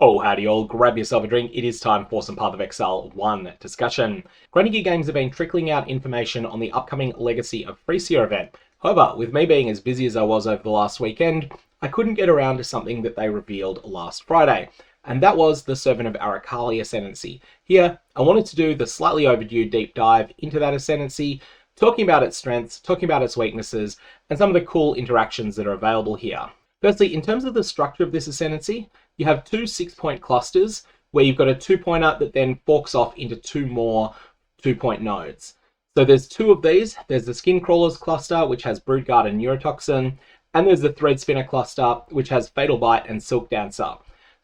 Oh, howdy all, grab yourself a drink. It is time for some PathOfExile 1 discussion. Grinding Gear Games have been trickling out information on the upcoming Legacy of Phrecia event. However, with me being as busy as I was over the last weekend, I couldn't get around to something that they revealed last Friday, and that was the Servant of Arakaali Ascendancy. Here, I wanted to do the slightly overdue deep dive into that Ascendancy, talking about its strengths, talking about its weaknesses, and some of the cool interactions that are available here. Firstly, in terms of the structure of this Ascendancy, you have two 6-point clusters where you've got a 2-pointer that then forks off into two more 2-point nodes. So there's two of these. There's the Skincrawlers cluster, which has Broodguard and Neurotoxin, and there's the Threadspinner cluster, which has Fatal Bite and Silk Dancer.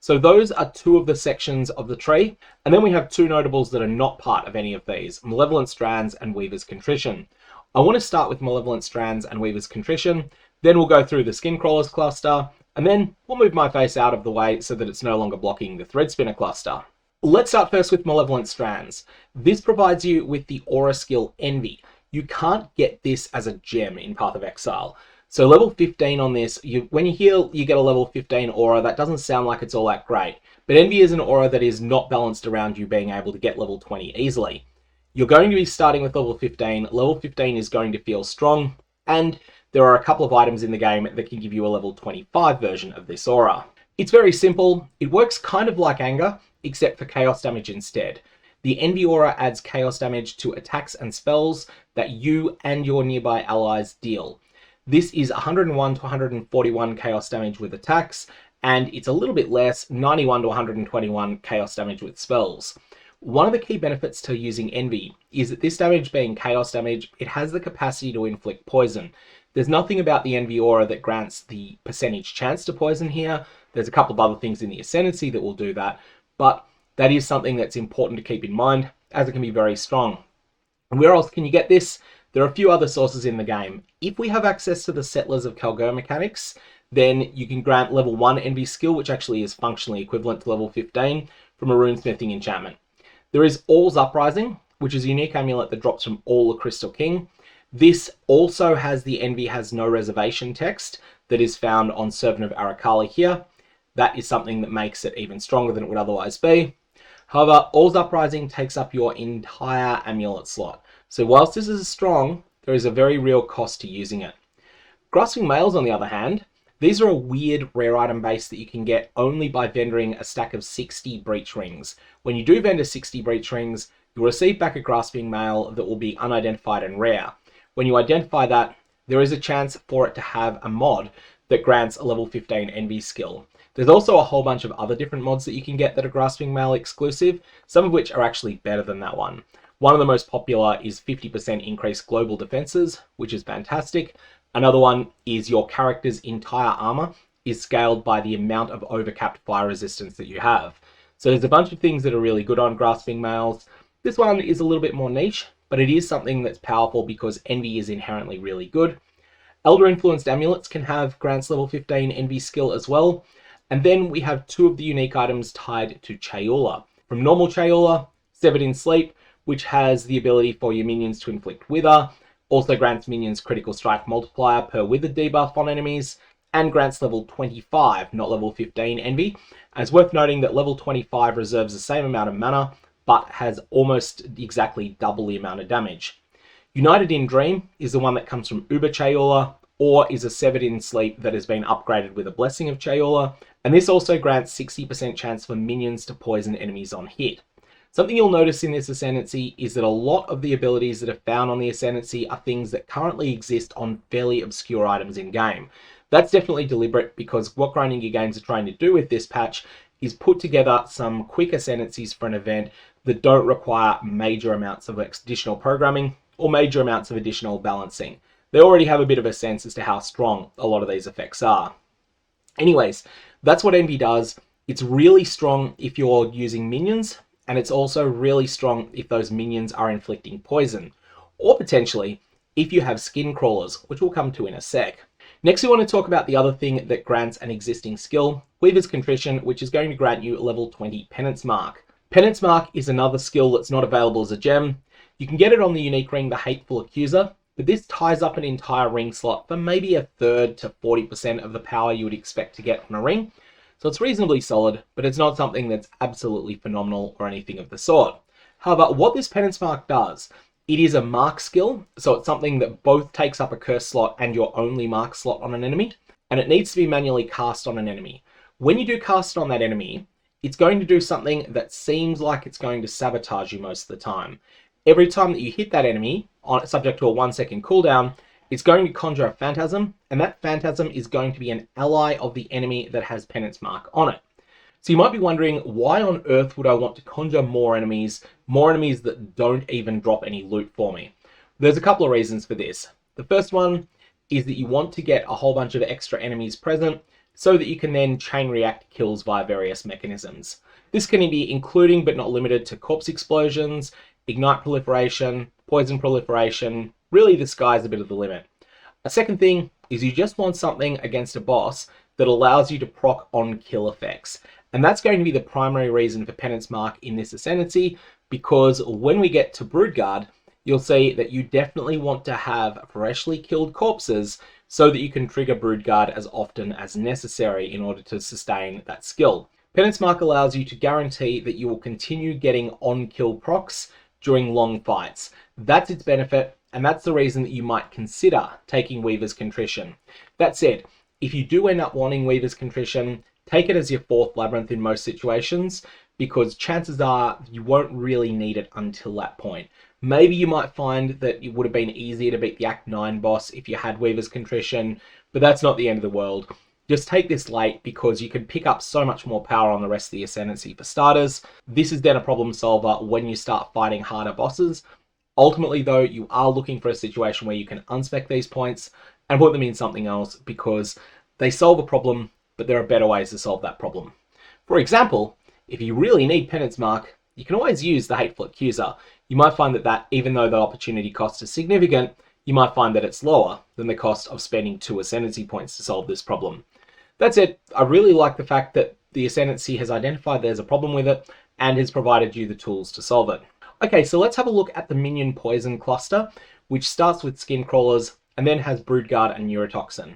So those are two of the sections of the tree, and then we have two notables that are not part of any of these, Malevolent Strands and Weaver's Contrition. I want to start with Malevolent Strands and Weaver's Contrition, then we'll go through the Skincrawlers cluster, and then we'll move my face out of the way so that it's no longer blocking the Threadspinner cluster. Let's start first with Malevolent Strands. This provides you with the aura skill Envy. You can't get this as a gem in PathOfExile. So level 15 on this, when you hear you get a level 15 aura, that doesn't sound like it's all that great. But Envy is an aura that is not balanced around you being able to get level 20 easily. You're going to be starting with level 15. Level 15 is going to feel strong, and there are a couple of items in the game that can give you a level 25 version of this aura. It's very simple. It works kind of like Anger, except for chaos damage instead. The Envy aura adds chaos damage to attacks and spells that you and your nearby allies deal. This is 101 to 141 chaos damage with attacks, and it's a little bit less, 91 to 121 chaos damage with spells. One of the key benefits to using Envy is that this damage being chaos damage, it has the capacity to inflict poison. There's nothing about the Envy aura that grants the percentage chance to poison here. There's a couple of other things in the Ascendancy that will do that, but that is something that's important to keep in mind, as it can be very strong. And where else can you get this? There are a few other sources in the game. If we have access to the Settlers of Kalgur mechanics, then you can grant level 1 Envy skill, which actually is functionally equivalent to level 15, from a runesmithing enchantment. There is All's Uprising, which is a unique amulet that drops from All the Crystal King. This also has the Envy has no reservation text that is found on Servant of Arakaali here. That is something that makes it even stronger than it would otherwise be. However, All's Uprising takes up your entire amulet slot. So whilst this is strong, there is a very real cost to using it. Grasping Mails, on the other hand, these are a weird rare item base that you can get only by vendoring a stack of 60 Breach Rings. When you do vendor 60 Breach Rings, you'll receive back a Grasping Mail that will be unidentified and rare. When you identify that, there is a chance for it to have a mod that grants a level 15 Envy skill. There's also a whole bunch of other different mods that you can get that are Grasping Mail exclusive, some of which are actually better than that one. One of the most popular is 50% increased global defenses, which is fantastic. Another one is your character's entire armor is scaled by the amount of overcapped fire resistance that you have. So there's a bunch of things that are really good on Grasping Mails. This one is a little bit more niche, but it is something that's powerful because Envy is inherently really good. Elder Influenced Amulets can have grants level 15 Envy skill as well. And then we have two of the unique items tied to Chayula. From normal Chayula, Severed in Sleep, which has the ability for your minions to inflict Wither, also grants minions critical strike multiplier per Wither debuff on enemies, and grants level 25, not level 15 Envy. And it's worth noting that level 25 reserves the same amount of mana, but has almost exactly double the amount of damage. United in Dream is the one that comes from Uber Chayula, or is a Severed in Sleep that has been upgraded with a Blessing of Chayula, and this also grants 60% chance for minions to poison enemies on hit. Something you'll notice in this Ascendancy is that a lot of the abilities that are found on the Ascendancy are things that currently exist on fairly obscure items in game. That's definitely deliberate because what Grinding Gear Games are trying to do with this patch is put together some quick Ascendancies for an event that don't require major amounts of additional programming or major amounts of additional balancing. They already have a bit of a sense as to how strong a lot of these effects are. Anyways, that's what Envy does. It's really strong if you're using minions, and it's also really strong if those minions are inflicting poison, or potentially if you have Skincrawlers, which we'll come to in a sec. Next, we want to talk about the other thing that grants an existing skill, Weaver's Contrition, which is going to grant you a level 20 Penance Mark. Penance Mark is another skill that's not available as a gem. You can get it on the unique ring, the Hateful Accuser, but this ties up an entire ring slot for maybe a third to 40% of the power you would expect to get from a ring. So it's reasonably solid, but it's not something that's absolutely phenomenal or anything of the sort. However, what this Penance mark does, it is a mark skill, so it's something that both takes up a curse slot and your only mark slot on an enemy, and it needs to be manually cast on an enemy. When you do cast on that enemy, it's going to do something that seems like it's going to sabotage you most of the time. Every time that you hit that enemy, subject to a 1-second cooldown, it's going to conjure a phantasm, and that phantasm is going to be an ally of the enemy that has Penance mark on it. So you might be wondering, why on earth would I want to conjure more enemies that don't even drop any loot for me? There's a couple of reasons for this. The first one is that you want to get a whole bunch of extra enemies present so that you can then chain react kills via various mechanisms. This can be including but not limited to corpse explosions, ignite proliferation, poison proliferation. Really, the sky's a bit of the limit. A second thing is you just want something against a boss that allows you to proc on kill effects. And that's going to be the primary reason for Penance mark in this Ascendancy, because when we get to Broodguard, you'll see that you definitely want to have freshly killed corpses so that you can trigger Broodguard as often as necessary in order to sustain that skill. Penance mark allows you to guarantee that you will continue getting on-kill procs during long fights. That's its benefit, and that's the reason that you might consider taking Weaver's Contrition. That said, if you do end up wanting Weaver's Contrition, take it as your 4th Labyrinth in most situations, because chances are you won't really need it until that point. Maybe you might find that it would have been easier to beat the Act 9 boss if you had Weaver's Contrition, but that's not the end of the world. Just take this late because you can pick up so much more power on the rest of the Ascendancy for starters. This is then a problem solver when you start fighting harder bosses. Ultimately though, you are looking for a situation where you can unspec these points and put them in something else because they solve a problem, but there are better ways to solve that problem. For example, if you really need Penance mark, you can always use the Hateful Accuser. You might find that even though the opportunity cost is significant, you might find that it's lower than the cost of spending 2 Ascendancy points to solve this problem. That's it. I really like the fact that the Ascendancy has identified there's a problem with it and has provided you the tools to solve it. Okay, so let's have a look at the Minion Poison cluster, which starts with Skincrawlers and then has Broodguard and Neurotoxin.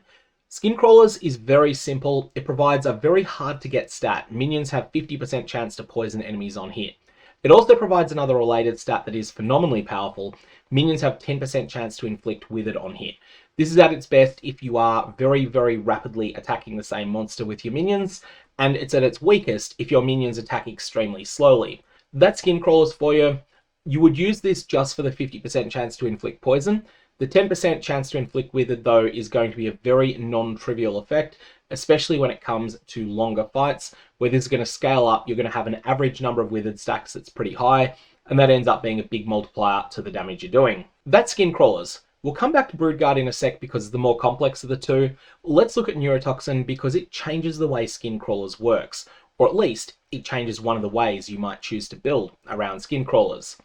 Skincrawlers is very simple. It provides a very hard to get stat. Minions have 50% chance to poison enemies on hit. It also provides another related stat that is phenomenally powerful. Minions have 10% chance to inflict withered on hit. This is at its best if you are very, very rapidly attacking the same monster with your minions, and it's at its weakest if your minions attack extremely slowly. That's Skincrawlers for you. You would use this just for the 50% chance to inflict poison. The 10% chance to inflict withered, though, is going to be a very non-trivial effect, especially when it comes to longer fights, where this is going to scale up. You're going to have an average number of withered stacks that's pretty high, and that ends up being a big multiplier to the damage you're doing. That's Skincrawlers. We'll come back to Broodguard in a sec because it's the more complex of the two. Let's look at Neurotoxin because it changes the way Skincrawlers works, or at least it changes one of the ways you might choose to build around Skincrawlers.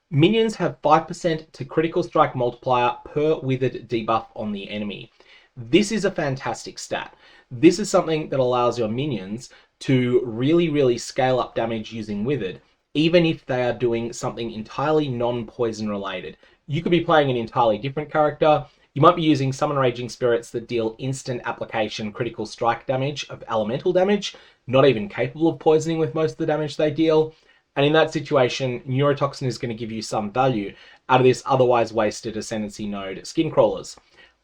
Minions have 5% to critical strike multiplier per withered debuff on the enemy. This is a fantastic stat. This is something that allows your minions to really, really scale up damage using withered, even if they are doing something entirely non-poison related. You could be playing an entirely different character. You might be using Summon Raging Spirits that deal instant application critical strike damage of elemental damage, not even capable of poisoning with most of the damage they deal. And in that situation, Neurotoxin is going to give you some value out of this otherwise wasted Ascendancy node Skincrawlers.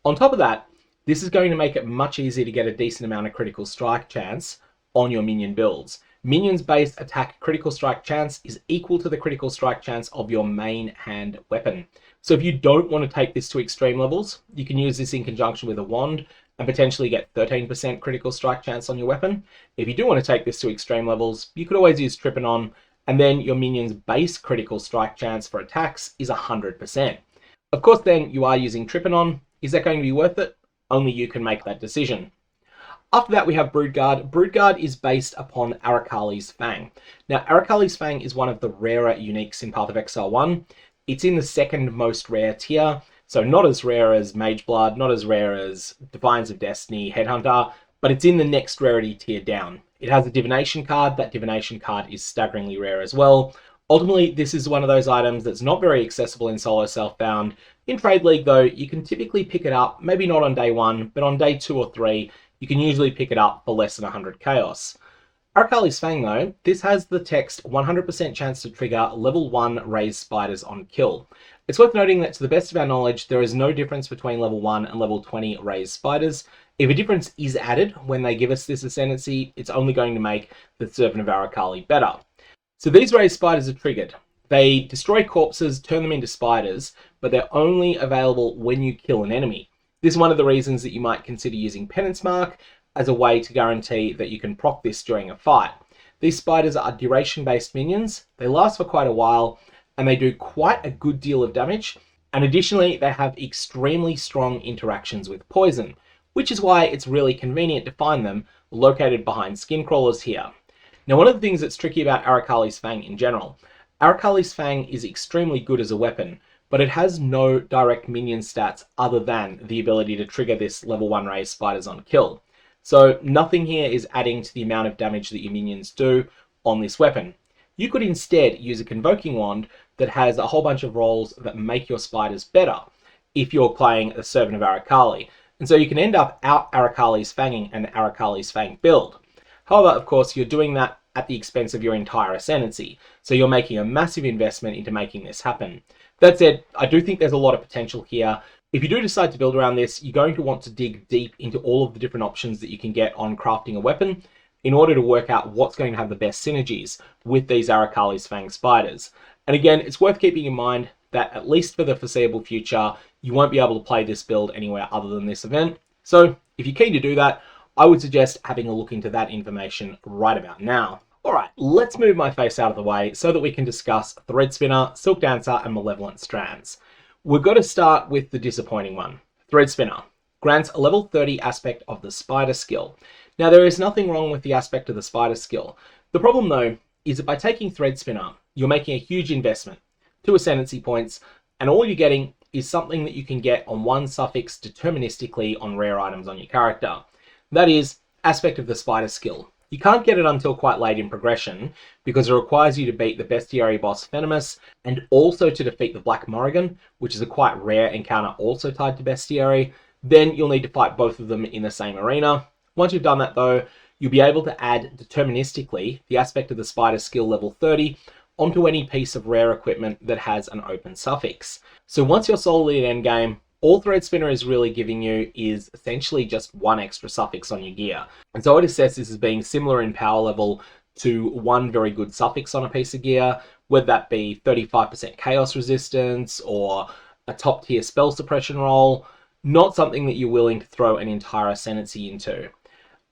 On top of that, this is going to make it much easier to get a decent amount of critical strike chance on your minion builds. Minions based attack critical strike chance is equal to the critical strike chance of your main hand weapon. So if you don't want to take this to extreme levels, you can use this in conjunction with a wand and potentially get 13% critical strike chance on your weapon. If you do want to take this to extreme levels, you could always use Trypanon, and then your minion's base critical strike chance for attacks is 100%. Of course, then you are using Trypanon. Is that going to be worth it? Only you can make that decision. After that, we have Broodguard. Broodguard is based upon Arakaali's Fang. Now, Arakaali's Fang is one of the rarer uniques in PathOfExile 1. It's in the second most rare tier, so not as rare as Mageblood, not as rare as Defiance of Destiny, Headhunter, but it's in the next rarity tier down. It has a Divination card. That Divination card is staggeringly rare as well. Ultimately, this is one of those items that's not very accessible in solo self-bound. In Trade League, though, you can typically pick it up, maybe not on day 1, but on day 2 or 3, you can usually pick it up for less than 100 chaos. Arakaali's Fang though, this has the text 100% chance to trigger level 1 raised spiders on kill. It's worth noting that to the best of our knowledge, there is no difference between level 1 and level 20 raised spiders. If a difference is added when they give us this Ascendancy, it's only going to make the Servant of Arakaali better. So these raised spiders are triggered. They destroy corpses, turn them into spiders, but they're only available when you kill an enemy. This is one of the reasons that you might consider using Penance Mark as a way to guarantee that you can proc this during a fight. These spiders are duration-based minions, they last for quite a while, and they do quite a good deal of damage, and additionally they have extremely strong interactions with poison, which is why it's really convenient to find them located behind Skincrawlers here. Now one of the things that's tricky about Arakaali's Fang in general, Arakaali's Fang is extremely good as a weapon, but it has no direct minion stats other than the ability to trigger this level 1 raised spiders on kill. So nothing here is adding to the amount of damage that your minions do on this weapon. You could instead use a Convoking Wand that has a whole bunch of rolls that make your spiders better if you're playing a Servant of Arakaali. And so you can end up out Arakaali's Fanging an Arakaali's Fang build. However, of course, you're doing that at the expense of your entire Ascendancy. So you're making a massive investment into making this happen. That said, I do think there's a lot of potential here. If you do decide to build around this, you're going to want to dig deep into all of the different options that you can get on crafting a weapon in order to work out what's going to have the best synergies with these Arakaali's Fang spiders. And again, it's worth keeping in mind that at least for the foreseeable future, you won't be able to play this build anywhere other than this event. So if you're keen to do that, I would suggest having a look into that information right about now. Alright, let's move my face out of the way so that we can discuss Threadspinner, Silk Dancer, and Malevolent Strands. We've got to start with the disappointing one. Threadspinner grants a level 30 aspect of the spider skill. Now there is nothing wrong with the aspect of the spider skill. The problem though is that by taking Threadspinner, you're making a huge investment, 2 Ascendancy points, and all you're getting is something that you can get on 1 suffix deterministically on rare items on your character. That is, aspect of the spider skill. You can't get it until quite late in progression because it requires you to beat the bestiary boss Venomous and also to defeat the Black Morrigan, which is a quite rare encounter also tied to bestiary. Then you'll need to fight both of them in the same arena. Once you've done that though, you'll be able to add deterministically the aspect of the spider skill level 30 onto any piece of rare equipment that has an open suffix. So once you're solidly at endgame, all Threadspinner is really giving you is essentially just 1 extra suffix on your gear. And so I'd assess this as being similar in power level to 1 very good suffix on a piece of gear, whether that be 35% chaos resistance or a top tier spell suppression roll, not something that you're willing to throw an entire Ascendancy into.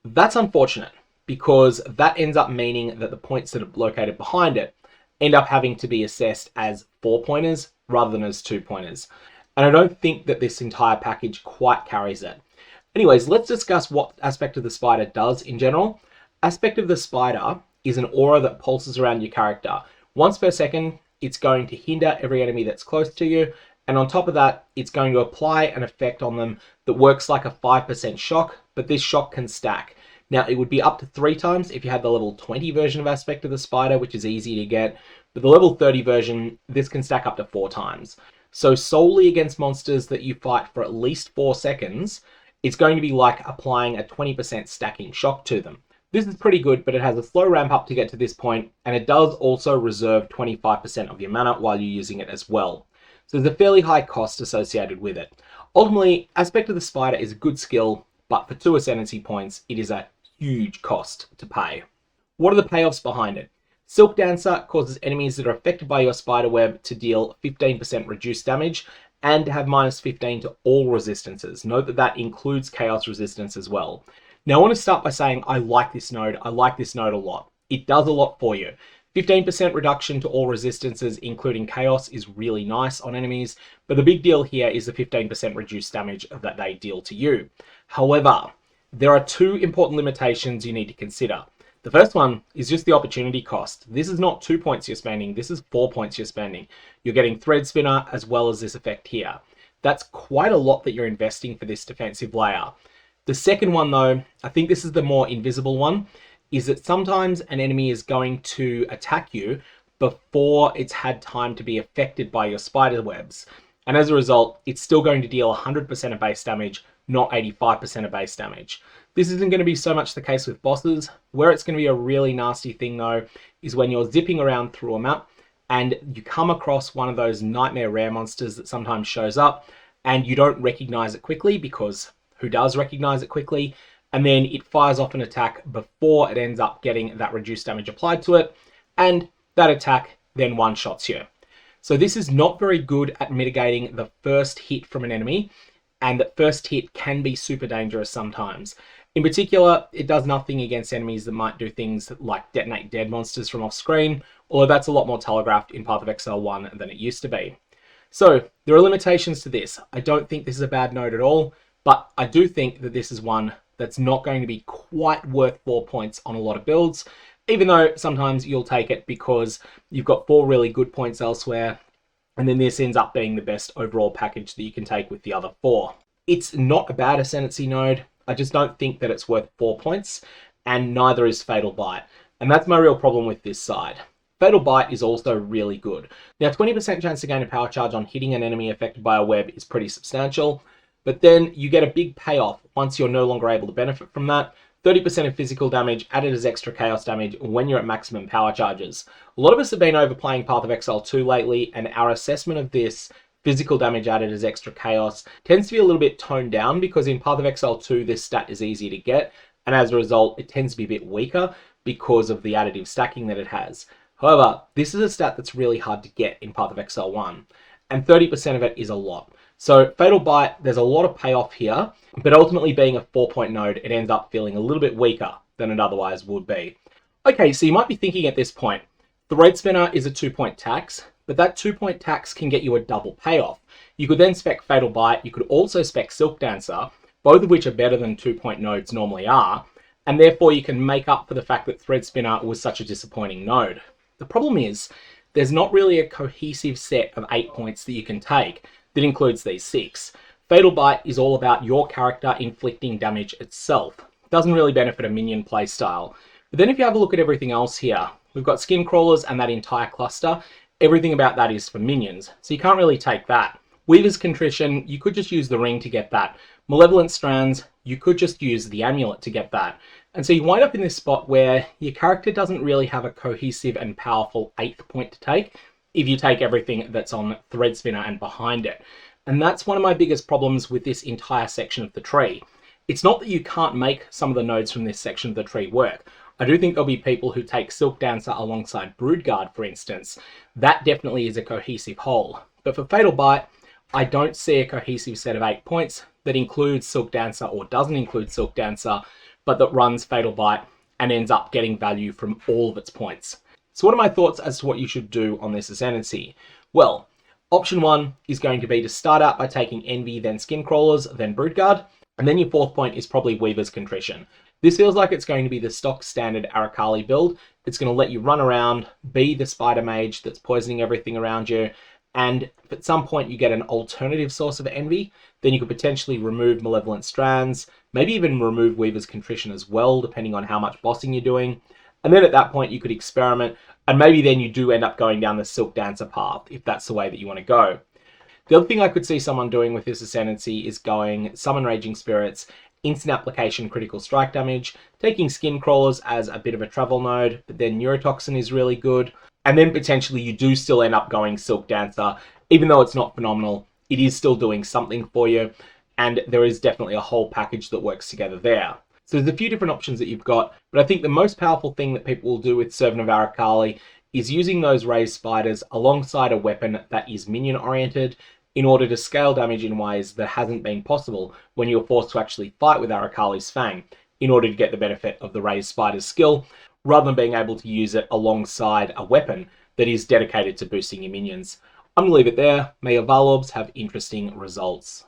That's unfortunate because that ends up meaning that the points that are located behind it end up having to be assessed as 4-pointers rather than as 2-pointers. And I don't think that this entire package quite carries it. Anyways, let's discuss what Aspect of the Spider does in general. Aspect of the Spider is an aura that pulses around your character. Once per second, it's going to hinder every enemy that's close to you. And on top of that, it's going to apply an effect on them that works like a 5% shock, but this shock can stack. Now, it would be up to 3 times if you had the level 20 version of Aspect of the Spider, which is easy to get. But the level 30 version, this can stack up to 4 times. So solely against monsters that you fight for at least 4 seconds, it's going to be like applying a 20% stacking shock to them. This is pretty good, but it has a slow ramp up to get to this point, and it does also reserve 25% of your mana while you're using it as well. So there's a fairly high cost associated with it. Ultimately, Aspect of the Spider is a good skill, but for 2 Ascendancy points, it is a huge cost to pay. What are the payoffs behind it? Silk Dancer causes enemies that are affected by your spiderweb to deal 15% reduced damage and to have -15 to all resistances. Note that that includes chaos resistance as well. Now I want to start by saying I like this node. I like this node a lot. It does a lot for you. 15% reduction to all resistances, including chaos, is really nice on enemies, but the big deal here is the 15% reduced damage that they deal to you. However, there are 2 important limitations you need to consider. The first one is just the opportunity cost. This is not 2 points you're spending, this is 4 points you're spending. You're getting Threadspinner as well as this effect here. That's quite a lot that you're investing for this defensive layer. The second one though, I think this is the more invisible one, is that sometimes an enemy is going to attack you before it's had time to be affected by your spider webs. And as a result, it's still going to deal 100% of base damage, not 85% of base damage. This isn't going to be so much the case with bosses. Where it's going to be a really nasty thing though is when you're zipping around through a map and you come across one of those nightmare rare monsters that sometimes shows up and you don't recognize it quickly, because who does recognize it quickly? And then it fires off an attack before it ends up getting that reduced damage applied to it, and that attack then one-shots you. So this is not very good at mitigating the first hit from an enemy, and that first hit can be super dangerous sometimes. In particular, it does nothing against enemies that might do things like detonate dead monsters from off screen, although that's a lot more telegraphed in PathOfExile 1 than it used to be. So there are limitations to this. I don't think this is a bad node at all, but I do think that this is one that's not going to be quite worth 4 points on a lot of builds, even though sometimes you'll take it because you've got 4 really good points elsewhere, and then this ends up being the best overall package that you can take with the other 4. It's not a bad Ascendancy node, I just don't think that it's worth 4 points, and neither is Fatal Bite, and that's my real problem with this side. Fatal Bite is also really good. Now 20% chance to gain a power charge on hitting an enemy affected by a web is pretty substantial, but then you get a big payoff once you're no longer able to benefit from that. 30% of physical damage added as extra chaos damage when you're at maximum power charges. A lot of us have been overplaying PathOfExile 2 lately, and our assessment of this physical damage added as extra chaos tends to be a little bit toned down, because in PathOfExile 2 this stat is easier to get, and as a result it tends to be a bit weaker because of the additive stacking that it has. However, this is a stat that's really hard to get in PathOfExile 1, and 30% of it is a lot. So Fatal Bite, there's a lot of payoff here, but ultimately being a 4-point node, it ends up feeling a little bit weaker than it otherwise would be. Okay, so you might be thinking at this point, Threadspinner is a 2-point tax, but that 2-point tax can get you a double payoff. You could then spec Fatal Bite, you could also spec Silk Dancer, both of which are better than 2-point nodes normally are, and therefore you can make up for the fact that Threadspinner was such a disappointing node. The problem is, there's not really a cohesive set of 8 points that you can take that includes these 6. Fatal Bite is all about your character inflicting damage itself. It doesn't really benefit a minion playstyle. But then if you have a look at everything else here, we've got Skincrawlers and that entire cluster. Everything about that is for minions, so you can't really take that. Weaver's Contrition, you could just use the ring to get that. Malevolent Strands, you could just use the amulet to get that. And so you wind up in this spot where your character doesn't really have a cohesive and powerful 8th point to take if you take everything that's on Threadspinner and behind it. And that's one of my biggest problems with this entire section of the tree. It's not that you can't make some of the nodes from this section of the tree work. I do think there'll be people who take Silk Dancer alongside Broodguard, for instance. That definitely is a cohesive whole. But for Fatal Bite, I don't see a cohesive set of 8 points that includes Silk Dancer or doesn't include Silk Dancer, but that runs Fatal Bite and ends up getting value from all of its points. So what are my thoughts as to what you should do on this Ascendancy? Well, option 1 is going to be to start out by taking Envy, then Skincrawlers, then Broodguard, and then your 4th point is probably Weaver's Contrition. This feels like it's going to be the stock standard Arakaali build. It's going to let you run around, be the spider mage that's poisoning everything around you, and if at some point you get an alternative source of envy, then you could potentially remove Malevolent Strands, maybe even remove Weaver's Contrition as well, depending on how much bossing you're doing. And then at that point you could experiment, and maybe then you do end up going down the Silk Dancer path, if that's the way that you want to go. The other thing I could see someone doing with this Ascendancy is going Summon Raging Spirits, instant application critical strike damage, taking Skincrawlers as a bit of a travel node, but then Neurotoxin is really good, and then potentially you do still end up going Silk Dancer. Even though it's not phenomenal, it is still doing something for you, and there is definitely a whole package that works together there. So there's a few different options that you've got, but I think the most powerful thing that people will do with Servant of Arakaali is using those raised spiders alongside a weapon that is minion oriented in order to scale damage in ways that hasn't been possible when you're forced to actually fight with Arakaali's Fang in order to get the benefit of the raised spider's skill, rather than being able to use it alongside a weapon that is dedicated to boosting your minions. I'm going to leave it there. May your Valorbs have interesting results.